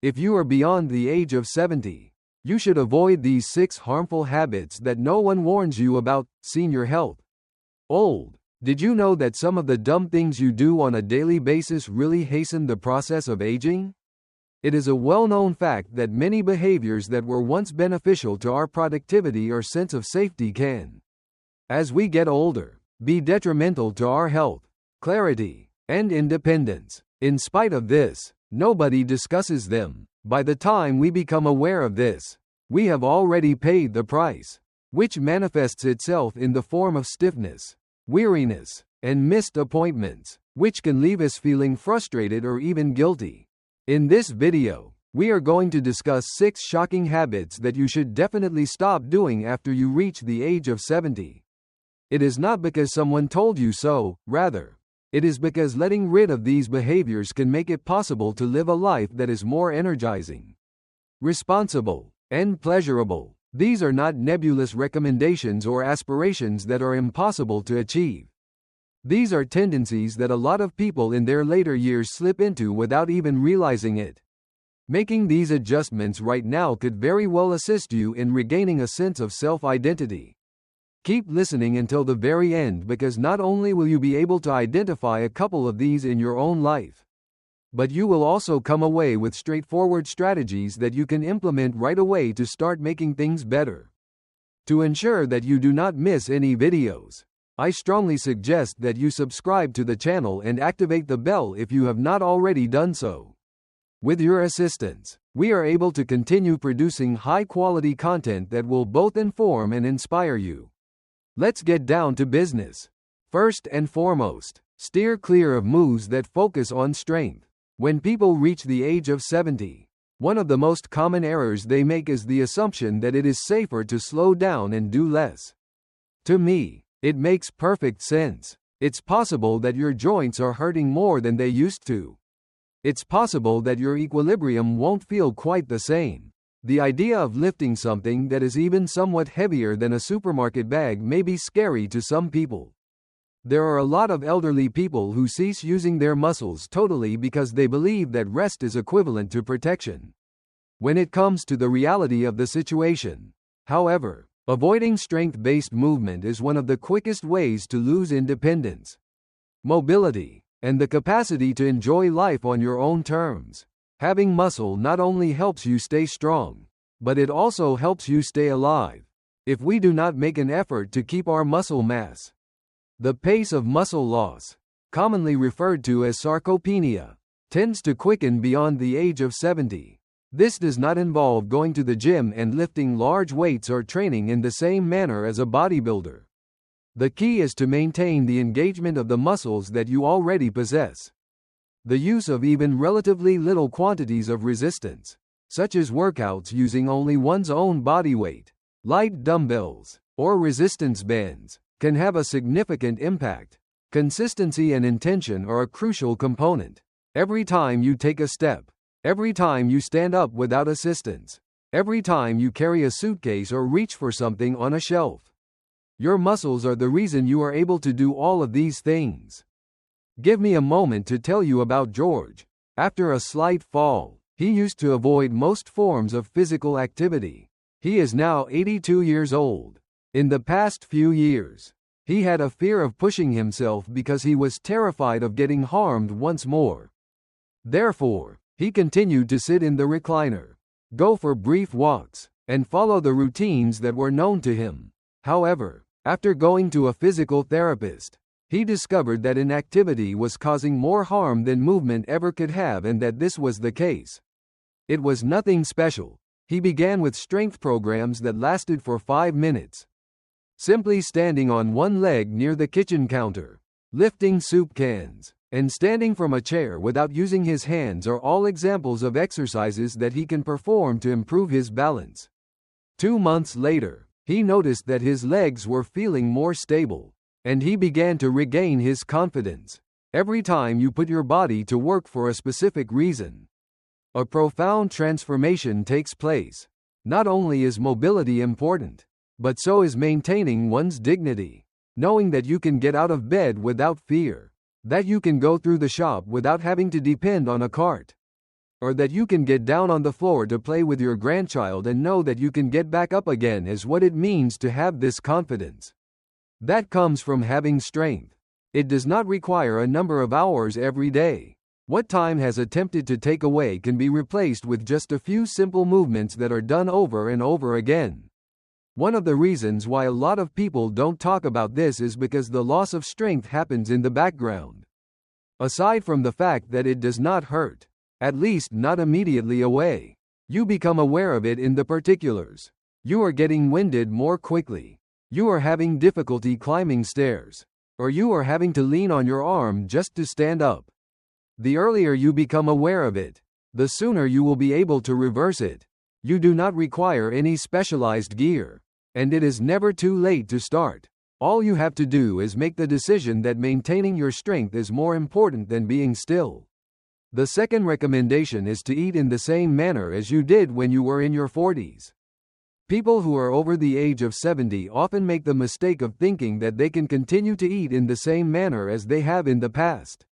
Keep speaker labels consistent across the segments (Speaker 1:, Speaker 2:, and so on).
Speaker 1: If you are beyond the age of 70, you should avoid these 6 harmful habits that no one warns you about. Senior health. Old. Did you know that some of the dumb things you do on a daily basis really hasten the process of aging? It is a well-known fact that many behaviors that were once beneficial to our productivity or sense of safety can, as we get older, be detrimental to our health, clarity, and independence. In spite of this, nobody discusses them. By the time we become aware of this, we have already paid the price, which manifests itself in the form of stiffness, weariness, and missed appointments, which can leave us feeling frustrated or even guilty. In this video, we are going to discuss 6 shocking habits that you should definitely stop doing after you reach the age of 70. It is not because someone told you so, rather, it is because letting rid of these behaviors can make it possible to live a life that is more energizing, responsible, and pleasurable. These are not nebulous recommendations or aspirations that are impossible to achieve. These are tendencies that a lot of people in their later years slip into without even realizing it. Making these adjustments right now could very well assist you in regaining a sense of self-identity. Keep listening until the very end, because not only will you be able to identify a couple of these in your own life, but you will also come away with straightforward strategies that you can implement right away to start making things better. To ensure that you do not miss any videos, I strongly suggest that you subscribe to the channel and activate the bell if you have not already done so. With your assistance, we are able to continue producing high-quality content that will both inform and inspire you. Let's get down to business. First and foremost, steer clear of moves that focus on strength. When people reach the age of 70, one of the most common errors they make is the assumption that it is safer to slow down and do less. To me, it makes perfect sense. It's possible that your joints are hurting more than they used to. It's possible that your equilibrium won't feel quite the same. The idea of lifting something that is even somewhat heavier than a supermarket bag may be scary to some people. There are a lot of elderly people who cease using their muscles totally because they believe that rest is equivalent to protection. When it comes to the reality of the situation, however, avoiding strength-based movement is one of the quickest ways to lose independence, mobility, and the capacity to enjoy life on your own terms. Having muscle not only helps you stay strong, but it also helps you stay alive. If we do not make an effort to keep our muscle mass, the pace of muscle loss, commonly referred to as sarcopenia, tends to quicken beyond the age of 70. This does not involve going to the gym and lifting large weights or training in the same manner as a bodybuilder. The key is to maintain the engagement of the muscles that you already possess. The use of even relatively little quantities of resistance, such as workouts using only one's own body weight, light dumbbells, or resistance bands, can have a significant impact. Consistency and intention are a crucial component. Every time you take a step, every time you stand up without assistance, every time you carry a suitcase or reach for something on a shelf, your muscles are the reason you are able to do all of these things. Give me a moment to tell you about George. After a slight fall, he used to avoid most forms of physical activity. He is now 82 years old. In the past few years, he had a fear of pushing himself because he was terrified of getting harmed once more. Therefore, he continued to sit in the recliner, go for brief walks, and follow the routines that were known to him. However, after going to a physical therapist, he discovered that inactivity was causing more harm than movement ever could have, and that this was the case. It was nothing special. He began with strength programs that lasted for 5 minutes. Simply standing on one leg near the kitchen counter, lifting soup cans, and standing from a chair without using his hands are all examples of exercises that he can perform to improve his balance. 2 months later, he noticed that his legs were feeling more stable, and he began to regain his confidence. Every time you put your body to work for a specific reason, a profound transformation takes place. Not only is mobility important, but so is maintaining one's dignity. Knowing that you can get out of bed without fear, that you can go through the shop without having to depend on a cart, or that you can get down on the floor to play with your grandchild and know that you can get back up again is what it means to have this confidence. That comes from having strength. It does not require a number of hours every day. What time has attempted to take away can be replaced with just a few simple movements that are done over and over again. One of the reasons why a lot of people don't talk about this is because the loss of strength happens in the background. Aside from the fact that it does not hurt, at least not immediately away, you become aware of it in the particulars. You are getting winded more quickly. You are having difficulty climbing stairs. Or you are having to lean on your arm just to stand up. The earlier you become aware of it, the sooner you will be able to reverse it. You do not require any specialized gear, and it is never too late to start. All you have to do is make the decision that maintaining your strength is more important than being still. The second recommendation is to eat in the same manner as you did when you were in your 40s. People who are over the age of 70 often make the mistake of thinking that they can continue to eat in the same manner as they have in the past.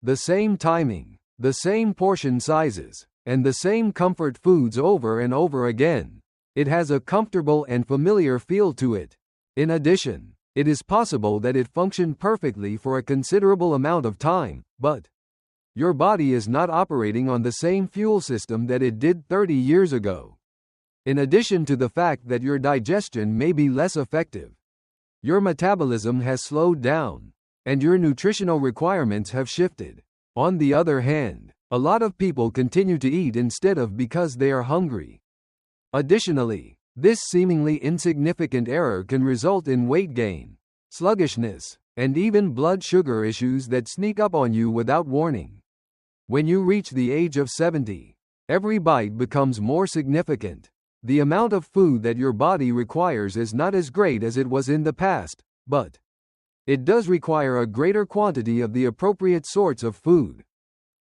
Speaker 1: The same timing, the same portion sizes, and the same comfort foods over and over again. It has a comfortable and familiar feel to it. In addition, it is possible that it functioned perfectly for a considerable amount of time, but your body is not operating on the same fuel system that it did 30 years ago. In addition to the fact that your digestion may be less effective, your metabolism has slowed down, and your nutritional requirements have shifted. On the other hand, a lot of people continue to eat instead of because they are hungry. Additionally, this seemingly insignificant error can result in weight gain, sluggishness, and even blood sugar issues that sneak up on you without warning. When you reach the age of 70, every bite becomes more significant. The amount of food that your body requires is not as great as it was in the past, but it does require a greater quantity of the appropriate sorts of food,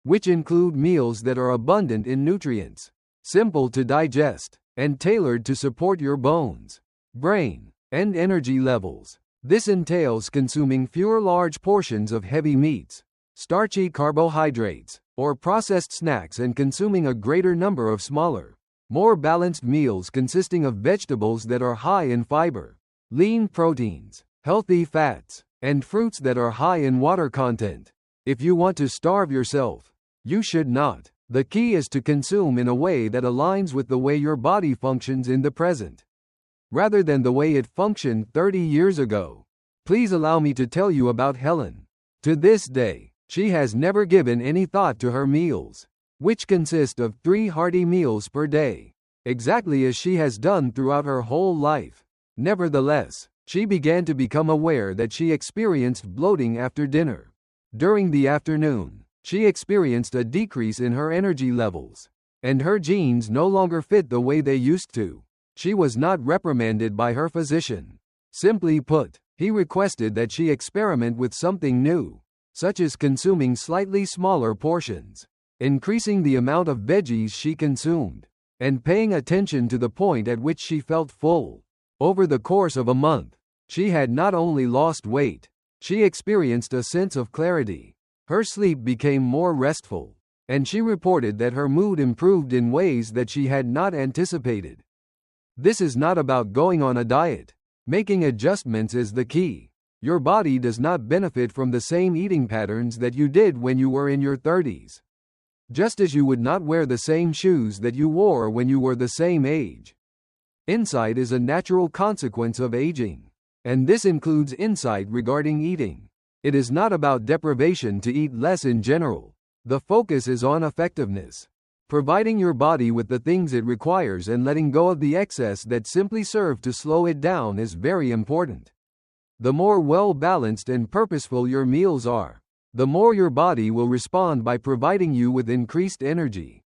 Speaker 1: which include meals that are abundant in nutrients, simple to digest, and tailored to support your bones, brain, and energy levels. This entails consuming fewer large portions of heavy meats, starchy carbohydrates, or processed snacks and consuming a greater number of smaller, more balanced meals consisting of vegetables that are high in fiber, lean proteins, healthy fats, and fruits that are high in water content. If you want to starve yourself, you should not. The key is to consume in a way that aligns with the way your body functions in the present, rather than the way it functioned 30 years ago. Please allow me to tell you about Helen. To this day, she has never given any thought to her meals, which consist of 3 hearty meals per day, exactly as she has done throughout her whole life. Nevertheless, she began to become aware that she experienced bloating after dinner. During the afternoon, she experienced a decrease in her energy levels, and her genes no longer fit the way they used to. She was not reprimanded by her physician. Simply put, he requested that she experiment with something new, such as consuming slightly smaller portions, increasing the amount of veggies she consumed, and paying attention to the point at which she felt full. Over the course of a month, she had not only lost weight, she experienced a sense of clarity. Her sleep became more restful, and she reported that her mood improved in ways that she had not anticipated. This is not about going on a diet. Making adjustments is the key. Your body does not benefit from the same eating patterns that you did when you were in your 30s. Just as you would not wear the same shoes that you wore when you were the same age. Insight is a natural consequence of aging, and this includes insight regarding eating. It is not about deprivation to eat less in general. The focus is on effectiveness. Providing your body with the things it requires and letting go of the excess that simply serve to slow it down is very important. The more well-balanced and purposeful your meals are, the more your body will respond by providing you with increased energy,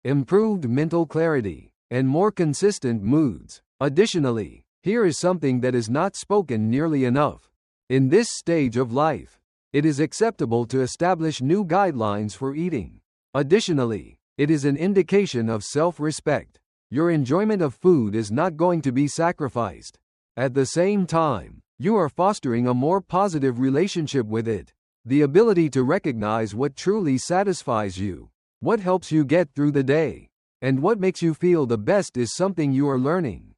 Speaker 1: improved mental clarity, and more consistent moods. Additionally, here is something that is not spoken nearly enough. In this stage of life, it is acceptable to establish new guidelines for eating. Additionally, it is an indication of self-respect. Your enjoyment of food is not going to be sacrificed. At the same time, you are fostering a more positive relationship with it. The ability to recognize what truly satisfies you, What helps you get through the day? And what makes you feel the best is something you are learning.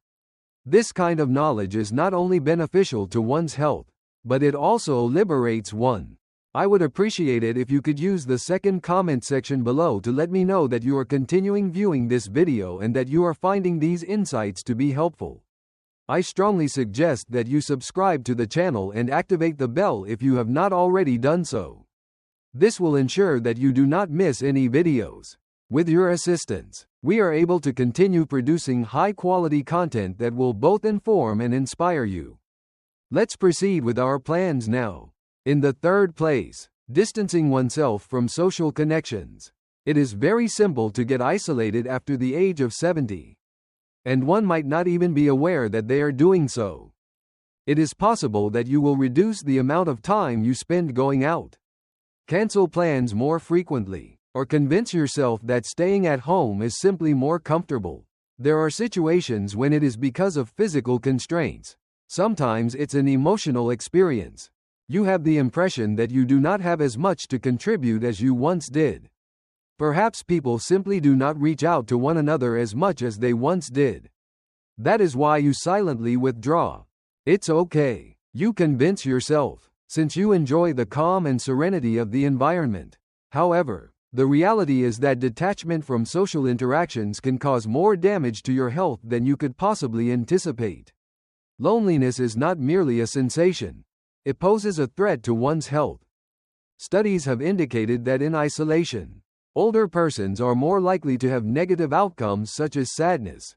Speaker 1: This kind of knowledge is not only beneficial to one's health, but it also liberates one. I would appreciate it if you could use the second comment section below to let me know that you are continuing viewing this video and that you are finding these insights to be helpful. I strongly suggest that you subscribe to the channel and activate the bell if you have not already done so. This will ensure that you do not miss any videos. With your assistance, we are able to continue producing high-quality content that will both inform and inspire you. Let's proceed with our plans now. In the third place, distancing oneself from social connections. It is very simple to get isolated after the age of 70. And one might not even be aware that they are doing so. It is possible that you will reduce the amount of time you spend going out. Cancel plans more frequently, or convince yourself that staying at home is simply more comfortable. There are situations when it is because of physical constraints. Sometimes it's an emotional experience. You have the impression that you do not have as much to contribute as you once did. Perhaps people simply do not reach out to one another as much as they once did. That is why you silently withdraw. It's okay, you convince yourself, since you enjoy the calm and serenity of the environment. However, the reality is that detachment from social interactions can cause more damage to your health than you could possibly anticipate. Loneliness is not merely a sensation. It poses a threat to one's health. Studies have indicated that in isolation, older persons are more likely to have negative outcomes such as sadness,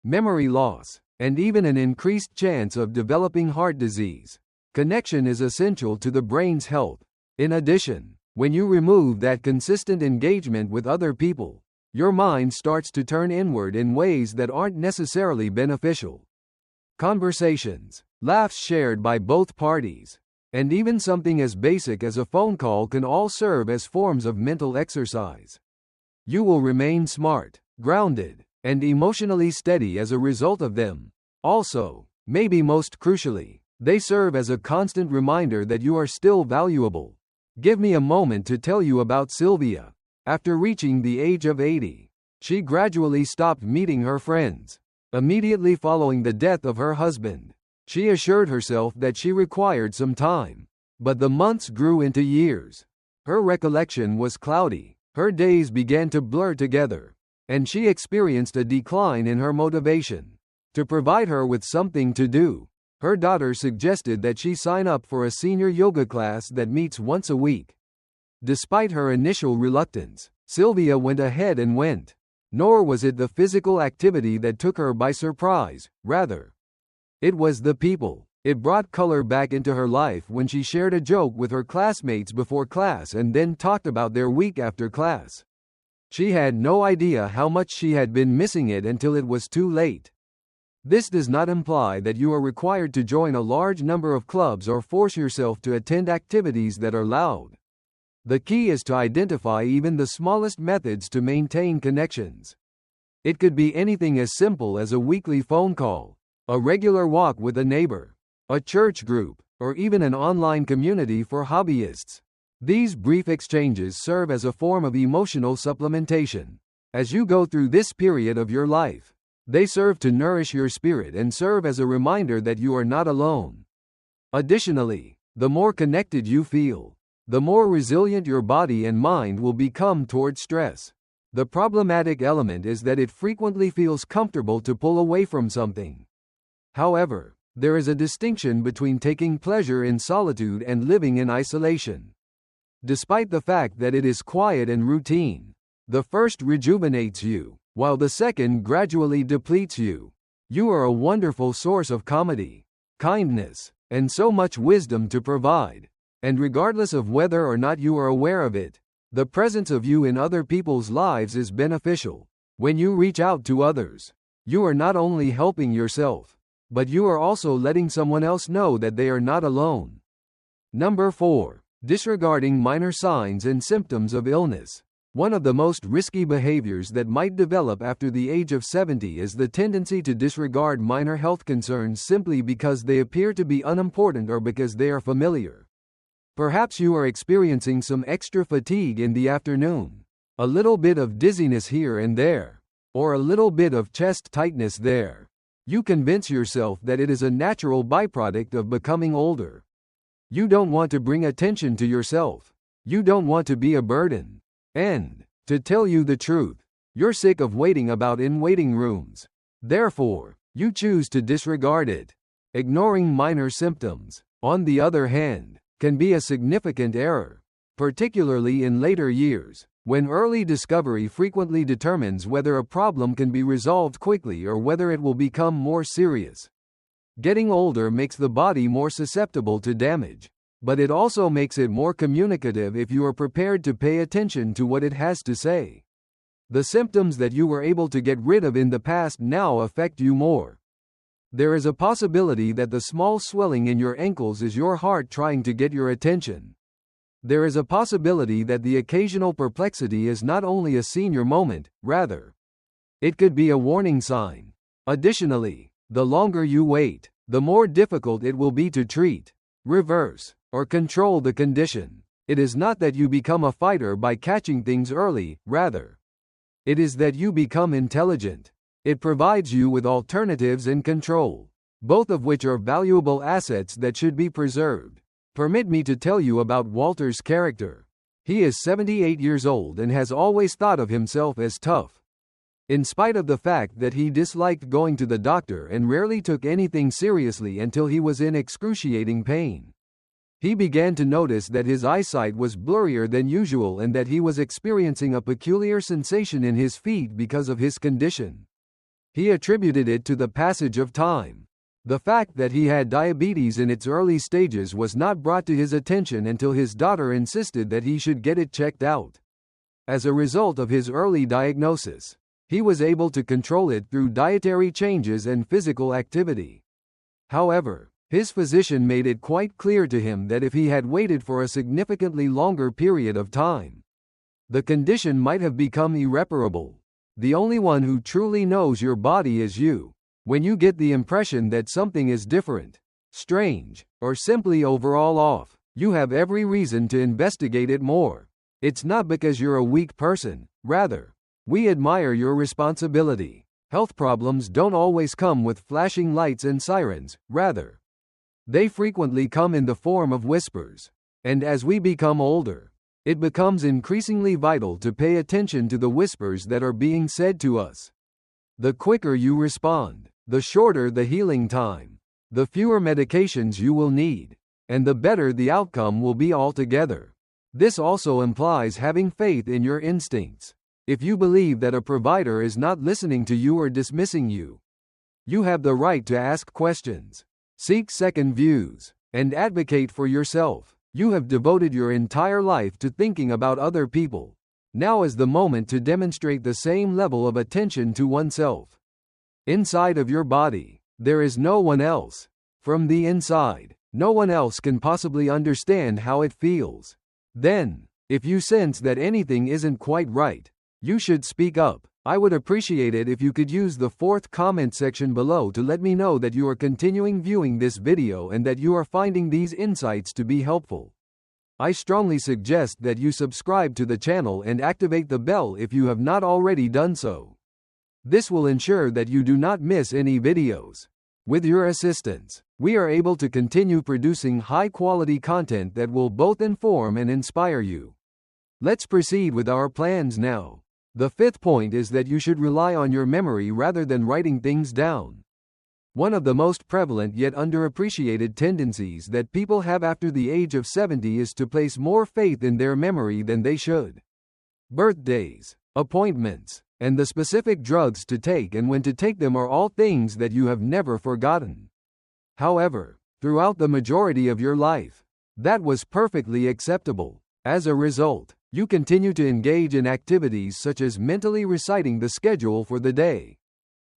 Speaker 1: memory loss, and even an increased chance of developing heart disease. Connection is essential to the brain's health. In addition, when you remove that consistent engagement with other people, your mind starts to turn inward in ways that aren't necessarily beneficial. Conversations, laughs shared by both parties, and even something as basic as a phone call can all serve as forms of mental exercise. You will remain smart, grounded, and emotionally steady as a result of them. Also, maybe most crucially, they serve as a constant reminder that you are still valuable. Give me a moment to tell you about Sylvia. After reaching the age of 80, she gradually stopped meeting her friends. Immediately following the death of her husband, she assured herself that she required some time. But the months grew into years. Her recollection was cloudy, her days began to blur together, and she experienced a decline in her motivation. To provide her with something to do, her daughter suggested that she sign up for a senior yoga class that meets once a week. Despite her initial reluctance, Sylvia went ahead and went. Nor was it the physical activity that took her by surprise, rather, it was the people. It brought color back into her life when she shared a joke with her classmates before class and then talked about their week after class. She had no idea how much she had been missing it until it was too late. This does not imply that you are required to join a large number of clubs or force yourself to attend activities that are loud. The key is to identify even the smallest methods to maintain connections. It could be anything as simple as a weekly phone call, a regular walk with a neighbor, a church group, or even an online community for hobbyists. These brief exchanges serve as a form of emotional supplementation. As you go through this period of your life, they serve to nourish your spirit and serve as a reminder that you are not alone. Additionally, the more connected you feel, the more resilient your body and mind will become toward stress. The problematic element is that it frequently feels comfortable to pull away from something. However, there is a distinction between taking pleasure in solitude and living in isolation. Despite the fact that it is quiet and routine, the first rejuvenates you, while the second gradually depletes you. You are a wonderful source of comedy, kindness, and so much wisdom to provide. And regardless of whether or not you are aware of it, the presence of you in other people's lives is beneficial. When you reach out to others, you are not only helping yourself, but you are also letting someone else know that they are not alone. Number 4. Disregarding minor signs and symptoms of illness. One of the most risky behaviors that might develop after the age of 70 is the tendency to disregard minor health concerns simply because they appear to be unimportant or because they are familiar. Perhaps you are experiencing some extra fatigue in the afternoon, a little bit of dizziness here and there, or a little bit of chest tightness there. You convince yourself that it is a natural byproduct of becoming older. You don't want to bring attention to yourself. You don't want to be a burden. And, to tell you the truth, you're sick of waiting about in waiting rooms. Therefore, you choose to disregard it. Ignoring minor symptoms, on the other hand, can be a significant error, particularly in later years, when early discovery frequently determines whether a problem can be resolved quickly or whether it will become more serious. Getting older makes the body more susceptible to damage, but it also makes it more communicative if you are prepared to pay attention to what it has to say. The symptoms that you were able to get rid of in the past now affect you more. There is a possibility that the small swelling in your ankles is your heart trying to get your attention. There is a possibility that the occasional perplexity is not only a senior moment, rather, it could be a warning sign. Additionally, the longer you wait, the more difficult it will be to treat, reverse, or control the condition. It is not that you become a fighter by catching things early, rather, it is that you become intelligent. It provides you with alternatives and control, both of which are valuable assets that should be preserved. Permit me to tell you about Walter's character. He is 78 years old and has always thought of himself as tough. In spite of the fact that he disliked going to the doctor and rarely took anything seriously until he was in excruciating pain, he began to notice that his eyesight was blurrier than usual and that he was experiencing a peculiar sensation in his feet because of his condition. He attributed it to the passage of time. The fact that he had diabetes in its early stages was not brought to his attention until his daughter insisted that he should get it checked out. As a result of his early diagnosis, he was able to control it through dietary changes and physical activity. However, his physician made it quite clear to him that if he had waited for a significantly longer period of time, the condition might have become irreparable. The only one who truly knows your body is you. When you get the impression that something is different, strange, or simply overall off, you have every reason to investigate it more. It's not because you're a weak person, rather, we admire your responsibility. Health problems don't always come with flashing lights and sirens, rather, they frequently come in the form of whispers. And as we become older, it becomes increasingly vital to pay attention to the whispers that are being said to us. The quicker you respond, the shorter the healing time, the fewer medications you will need, and the better the outcome will be altogether. This also implies having faith in your instincts. If you believe that a provider is not listening to you or dismissing you, you have the right to ask questions, seek second views, and advocate for yourself. You have devoted your entire life to thinking about other people. Now is the moment to demonstrate the same level of attention to oneself. Inside of your body, there is no one else. From the inside, no one else can possibly understand how it feels. Then, if you sense that anything isn't quite right, you should speak up. I would appreciate it if you could use the 4th comment section below to let me know that you are continuing viewing this video and that you are finding these insights to be helpful. I strongly suggest that you subscribe to the channel and activate the bell if you have not already done so. This will ensure that you do not miss any videos. With your assistance, we are able to continue producing high-quality content that will both inform and inspire you. Let's proceed with our plans now. The 5th point is that you should rely on your memory rather than writing things down. One of the most prevalent yet underappreciated tendencies that people have after the age of 70 is to place more faith in their memory than they should. Birthdays, appointments, and the specific drugs to take and when to take them are all things that you have never forgotten. However, throughout the majority of your life, that was perfectly acceptable. As a result, you continue to engage in activities such as mentally reciting the schedule for the day,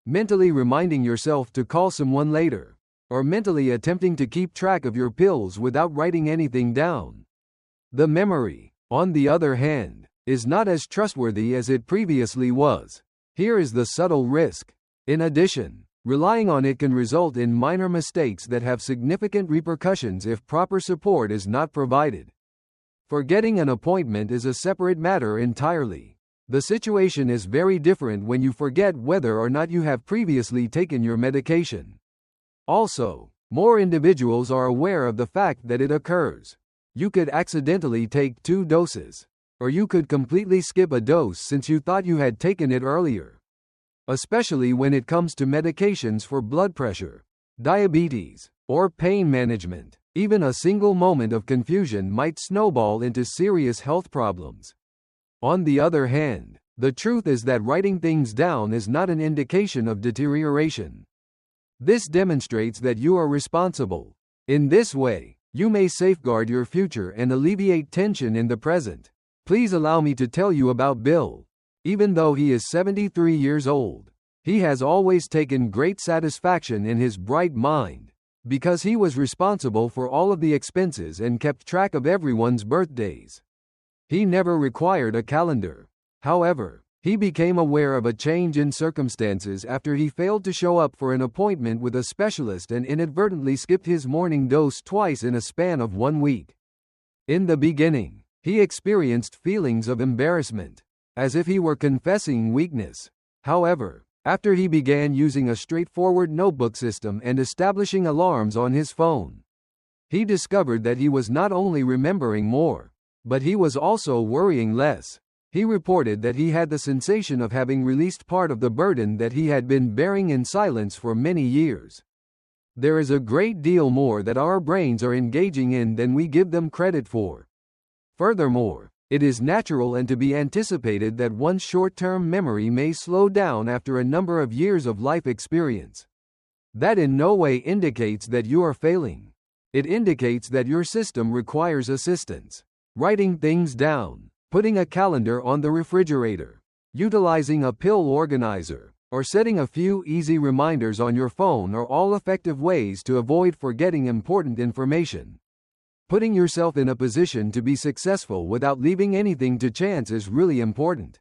Speaker 1: mentally reminding yourself to call someone later, or mentally attempting to keep track of your pills without writing anything down. The memory, on the other hand, is not as trustworthy as it previously was. Here is the subtle risk. In addition, relying on it can result in minor mistakes that have significant repercussions if proper support is not provided. Forgetting an appointment is a separate matter entirely. The situation is very different when you forget whether or not you have previously taken your medication. Also, more individuals are aware of the fact that it occurs. You could accidentally take 2 doses. Or you could completely skip a dose since you thought you had taken it earlier. Especially when it comes to medications for blood pressure, diabetes, or pain management. Even a single moment of confusion might snowball into serious health problems. On the other hand, the truth is that writing things down is not an indication of deterioration. This demonstrates that you are responsible. In this way, you may safeguard your future and alleviate tension in the present. Please allow me to tell you about Bill. Even though he is 73 years old, he has always taken great satisfaction in his bright mind, because he was responsible for all of the expenses and kept track of everyone's birthdays. He never required a calendar. However, he became aware of a change in circumstances after he failed to show up for an appointment with a specialist and inadvertently skipped his morning dose twice in a span of 1 week. In the beginning, he experienced feelings of embarrassment, as if he were confessing weakness. However, after he began using a straightforward notebook system and establishing alarms on his phone, he discovered that he was not only remembering more, but he was also worrying less. He reported that he had the sensation of having released part of the burden that he had been bearing in silence for many years. There is a great deal more that our brains are engaging in than we give them credit for. Furthermore, it is natural and to be anticipated that one's short-term memory may slow down after a number of years of life experience. That in no way indicates that you are failing. It indicates that your system requires assistance. Writing things down, putting a calendar on the refrigerator, utilizing a pill organizer, or setting a few easy reminders on your phone are all effective ways to avoid forgetting important information. Putting yourself in a position to be successful without leaving anything to chance is really important.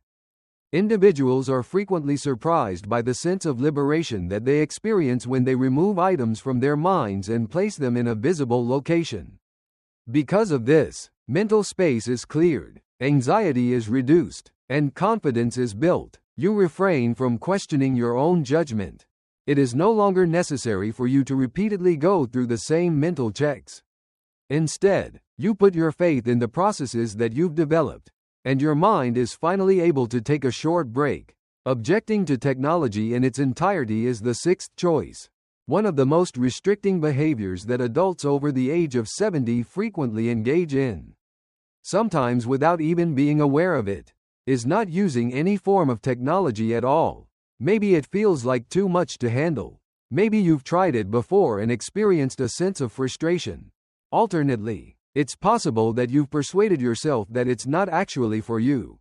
Speaker 1: Individuals are frequently surprised by the sense of liberation that they experience when they remove items from their minds and place them in a visible location. Because of this, mental space is cleared, anxiety is reduced, and confidence is built. You refrain from questioning your own judgment. It is no longer necessary for you to repeatedly go through the same mental checks. Instead, you put your faith in the processes that you've developed, and your mind is finally able to take a short break. Objecting to technology in its entirety is the sixth choice. One of the most restricting behaviors that adults over the age of 70 frequently engage in, sometimes without even being aware of it, is not using any form of technology at all. Maybe it feels like too much to handle. Maybe you've tried it before and experienced a sense of frustration. Alternately, it's possible that you've persuaded yourself that it's not actually for you.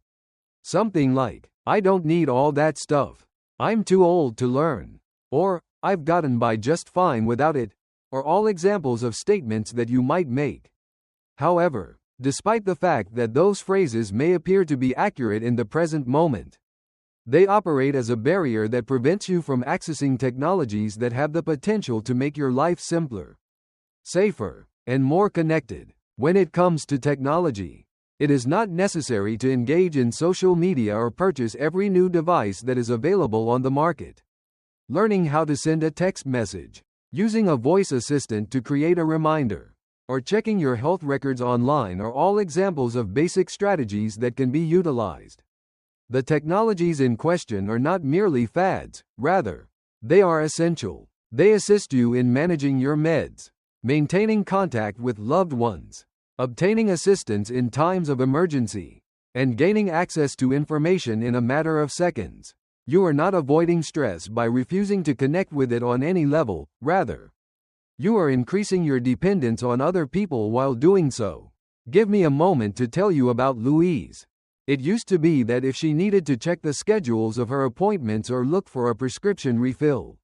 Speaker 1: Something like, "I don't need all that stuff. I'm too old to learn." Or, "I've gotten by just fine without it," are all examples of statements that you might make. However, despite the fact that those phrases may appear to be accurate in the present moment, they operate as a barrier that prevents you from accessing technologies that have the potential to make your life simpler, safer, and more connected. When it comes to technology, it is not necessary to engage in social media or purchase every new device that is available on the market. Learning how to send a text message, using a voice assistant to create a reminder, or checking your health records online are all examples of basic strategies that can be utilized. The technologies in question are not merely fads, rather, they are essential. They assist you in managing your meds, maintaining contact with loved ones, obtaining assistance in times of emergency, and gaining access to information in a matter of seconds. You are not avoiding stress by refusing to connect with it on any level, rather, you are increasing your dependence on other people while doing so. Give me a moment to tell you about Louise. It used to be that if she needed to check the schedules of her appointments or look for a prescription refill,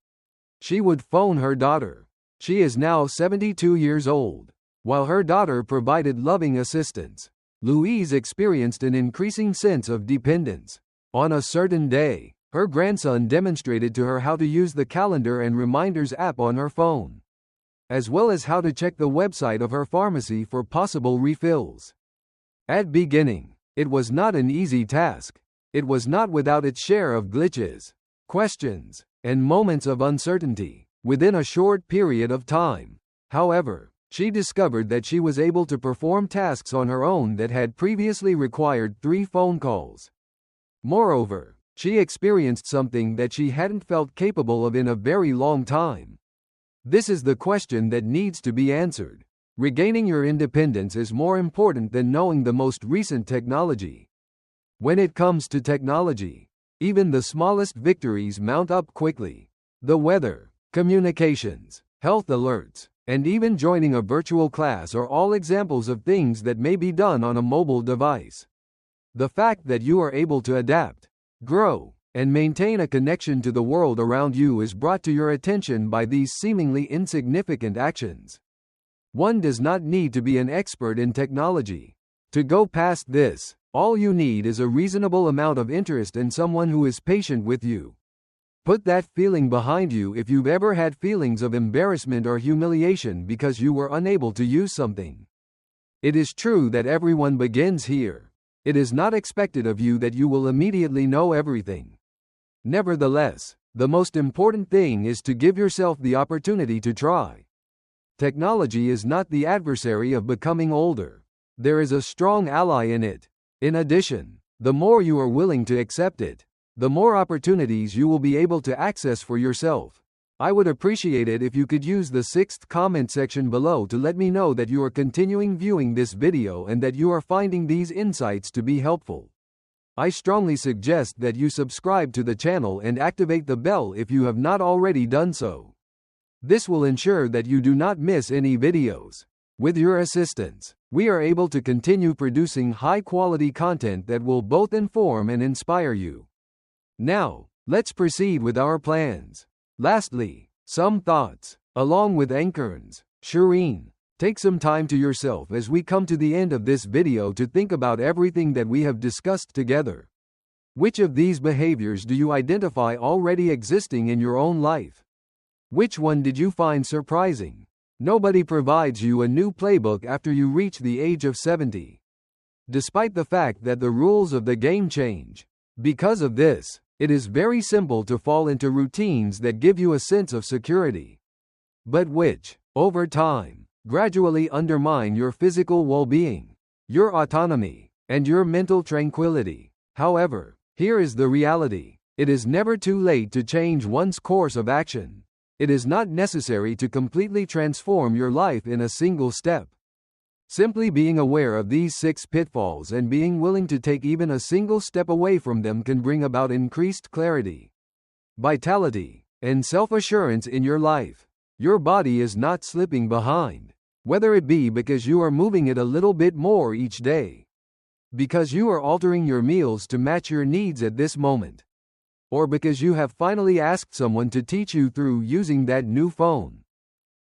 Speaker 1: she would phone her daughter. She is now 72 years old. While her daughter provided loving assistance, Louise experienced an increasing sense of dependence. On a certain day, her grandson demonstrated to her how to use the calendar and reminders app on her phone, as well as how to check the website of her pharmacy for possible refills. At beginning, it was not an easy task. It was not without its share of glitches, questions, and moments of uncertainty. Within a short period of time, however, she discovered that she was able to perform tasks on her own that had previously required 3 phone calls. Moreover, she experienced something that she hadn't felt capable of in a very long time. This is the question that needs to be answered. Regaining your independence is more important than knowing the most recent technology. When it comes to technology, even the smallest victories mount up quickly. The weather, communications, health alerts, and even joining a virtual class are all examples of things that may be done on a mobile device. The fact that you are able to adapt, grow, and maintain a connection to the world around you is brought to your attention by these seemingly insignificant actions. One does not need to be an expert in technology. To go past this, all you need is a reasonable amount of interest in someone who is patient with you. Put that feeling behind you if you've ever had feelings of embarrassment or humiliation because you were unable to use something. It is true that everyone begins here. It is not expected of you that you will immediately know everything. Nevertheless, the most important thing is to give yourself the opportunity to try. Technology is not the adversary of becoming older. There is a strong ally in it. In addition, the more you are willing to accept it, the more opportunities you will be able to access for yourself. I would appreciate it if you could use the 6th comment section below to let me know that you are continuing viewing this video and that you are finding these insights to be helpful. I strongly suggest that you subscribe to the channel and activate the bell if you have not already done so. This will ensure that you do not miss any videos. With your assistance, we are able to continue producing high-quality content that will both inform and inspire you. Now, let's proceed with our plans. Lastly, some thoughts. Along with Ankarns, Shireen, take some time to yourself as we come to the end of this video to think about everything that we have discussed together. Which of these behaviors do you identify already existing in your own life? Which one did you find surprising? Nobody provides you a new playbook after you reach the age of 70. Despite the fact that the rules of the game change. Because of this, it is very simple to fall into routines that give you a sense of security, but which, over time, gradually undermine your physical well-being, your autonomy, and your mental tranquility. However, here is the reality. It is never too late to change one's course of action. It is not necessary to completely transform your life in a single step. Simply being aware of these 6 pitfalls and being willing to take even a single step away from them can bring about increased clarity, vitality, and self-assurance in your life. Your body is not slipping behind, whether it be because you are moving it a little bit more each day, because you are altering your meals to match your needs at this moment, or because you have finally asked someone to teach you through using that new phone.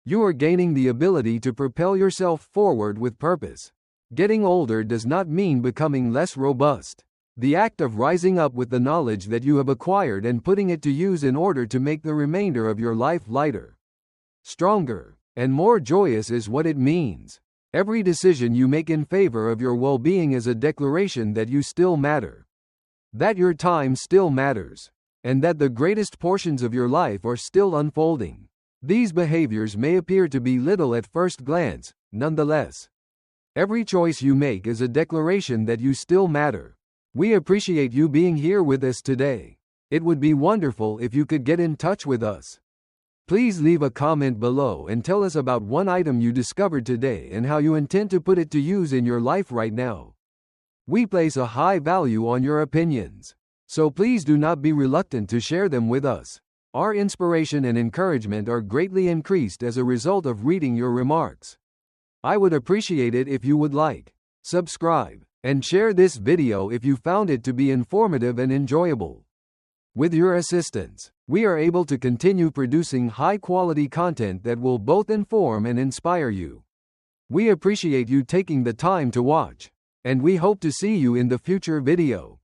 Speaker 1: You are gaining the ability to propel yourself forward with purpose. Getting older does not mean becoming less robust. The act of rising up with the knowledge that you have acquired and putting it to use in order to make the remainder of your life lighter, stronger, and more joyous is what it means. Every decision you make in favor of your well-being is a declaration that you still matter, that your time still matters, and that the greatest portions of your life are still unfolding. These behaviors may appear to be little at first glance, nonetheless. Every choice you make is a declaration that you still matter. We appreciate you being here with us today. It would be wonderful if you could get in touch with us. Please leave a comment below and tell us about one item you discovered today and how you intend to put it to use in your life right now. We place a high value on your opinions, so please do not be reluctant to share them with us. Our inspiration and encouragement are greatly increased as a result of reading your remarks. I would appreciate it if you would like, subscribe, and share this video if you found it to be informative and enjoyable. With your assistance, we are able to continue producing high-quality content that will both inform and inspire you. We appreciate you taking the time to watch, and we hope to see you in the future video.